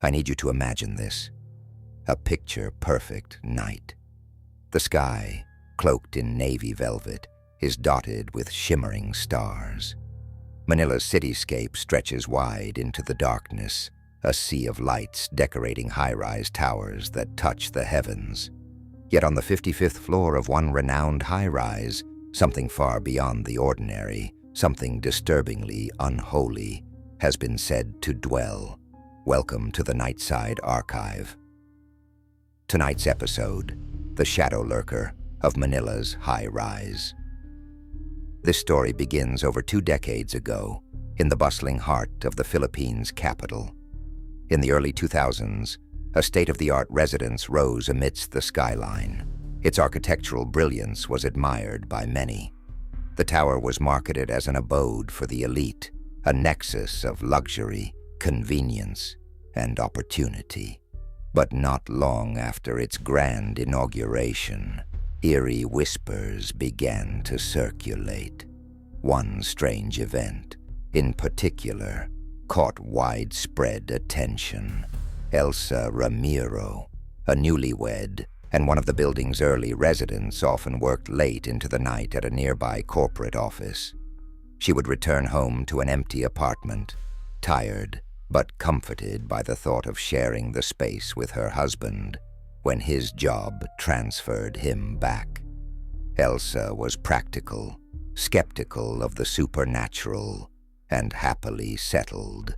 I need you to imagine this. A picture-perfect night. The sky, cloaked in navy velvet, is dotted with shimmering stars. Manila's cityscape stretches wide into the darkness, a sea of lights decorating high-rise towers that touch the heavens. Yet on the 55th floor of one renowned high-rise, something far beyond the ordinary, something disturbingly unholy, has been said to dwell. Welcome to the Nightside Archive. Tonight's episode, The Shadow Lurker of Manila's High-Rise. This story begins over 2 decades ago, in the bustling heart of the Philippines capital. In the early 2000s, a state-of-the-art residence rose amidst the skyline. Its architectural brilliance was admired by many. The tower was marketed as an abode for the elite, a nexus of luxury, convenience, and opportunity. But not long after its grand inauguration, eerie whispers began to circulate. One strange event, in particular, caught widespread attention. Elsa Ramiro, a newlywed and one of the building's early residents, often worked late into the night at a nearby corporate office. She would return home to an empty apartment, tired but comforted by the thought of sharing the space with her husband when his job transferred him back. Elsa was practical, skeptical of the supernatural, and happily settled,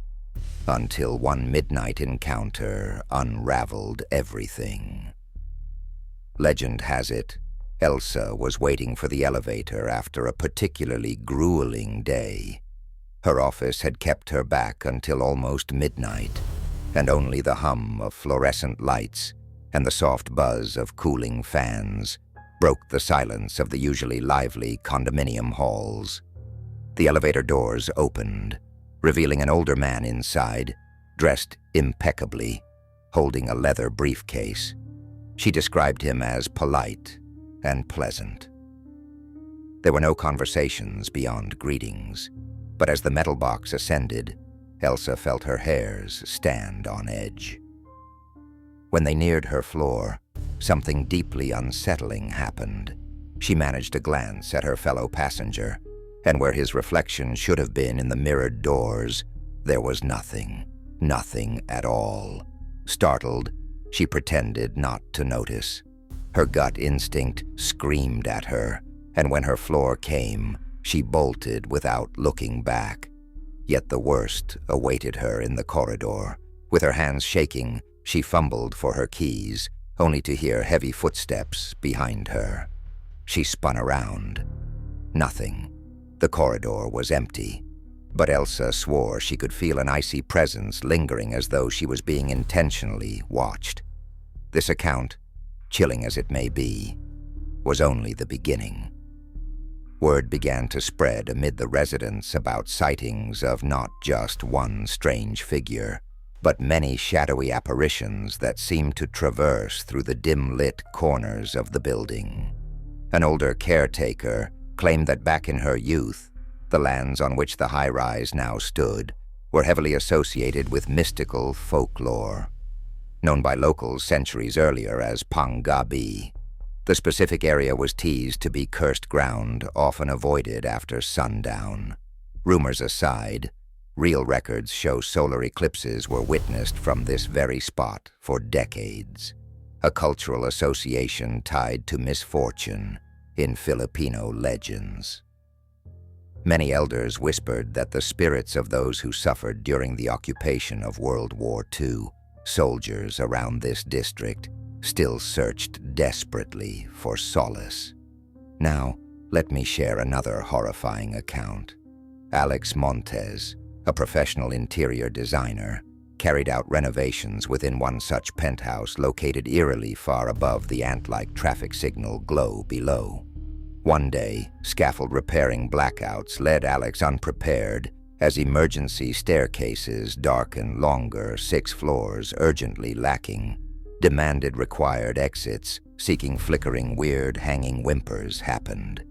until one midnight encounter unraveled everything. Legend has it, Elsa was waiting for the elevator after a particularly grueling day. Her office had kept her back until almost midnight, and only the hum of fluorescent lights and the soft buzz of cooling fans broke the silence of the usually lively condominium halls. The elevator doors opened, revealing an older man inside, dressed impeccably, holding a leather briefcase. She described him as polite and pleasant. There were no conversations beyond greetings, but as the metal box ascended, Elsa felt her hairs stand on edge. When they neared her floor, something deeply unsettling happened. She managed a glance at her fellow passenger, and where his reflection should have been in the mirrored doors, there was nothing at all. Startled, she pretended not to notice. Her gut instinct screamed at her, and when her floor came, she bolted without looking back. Yet the worst awaited her in the corridor. With her hands shaking, she fumbled for her keys, only to hear heavy footsteps behind her. She spun around. Nothing. The corridor was empty, but Elsa swore she could feel an icy presence lingering as though she was being intentionally watched. This account, chilling as it may be, was only the beginning. Word began to spread amid the residents about sightings of not just one strange figure, but many shadowy apparitions that seemed to traverse through the dim-lit corners of the building. An older caretaker claimed that back in her youth, the lands on which the high-rise now stood were heavily associated with mystical folklore. Known by locals centuries earlier as Pangabi, the specific area was teased to be cursed ground, often avoided after sundown. Rumors aside, real records show solar eclipses were witnessed from this very spot for decades, a cultural association tied to misfortune in Filipino legends. Many elders whispered that the spirits of those who suffered during the occupation of World War II, soldiers around this district, still searched desperately for solace. Now, let me share another horrifying account. Alex Montes, a professional interior designer, carried out renovations within one such penthouse located eerily far above the ant-like traffic signal glow below. One day, scaffold repairing blackouts led Alex unprepared as emergency staircases, dark and longer, 6 floors urgently lacking, demanded required exits, seeking flickering weird hanging whimpers happened.